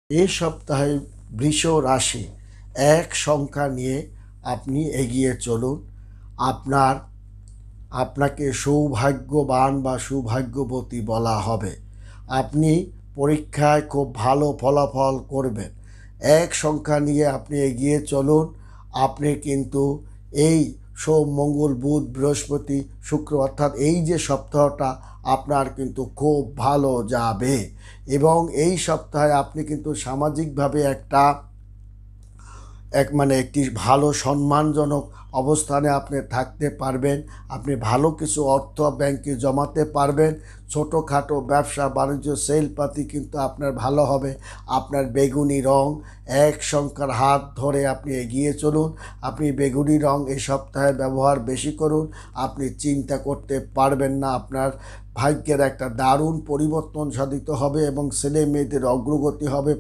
এই সপ্তাহে বৃষ রাশি এক সংখ্যা নিয়ে আপনি এগিয়ে চলুন। আপনাকে সৌভাগ্যবান বা সৌভাগ্যবতী বলা হবে। আপনি পরীক্ষায় খুব ভালো ফলাফল করবেন। এক সংখ্যা নিয়ে আপনি এগিয়ে চলুন। আপনি কিন্তু এই সোম, মঙ্গল, বুধ, বৃহস্পতি, শুক্র অর্থাৎ এই যে সপ্তাহটা আপনার কিন্তু খুব ভালো যাবে এবং এই সপ্তাহে আপনি কিন্তু সামাজিকভাবে একটি ভালো সম্মানজনক অবস্থানে আপনি থাকতে পারবেন। আপনি ভালো কিছু অর্থ ব্যাংকে জমাতে পারবেন। ছোটোখাটো ব্যবসা বাণিজ্য সেলপাতি কিন্তু আপনার ভালো হবে। আপনার বেগুনি রং এক সংখ্যার হাত ধরে আপনি এগিয়ে চলুন। আপনি বেগুনি রং এই সপ্তাহে ব্যবহার বেশি করুন। আপনি চিন্তা করতে পারবেন না, আপনার ভাগ্যের একটা দারুণ পরিবর্তন সাধিত হবে এবং ছেলে মেয়েদের অগ্রগতি হবে।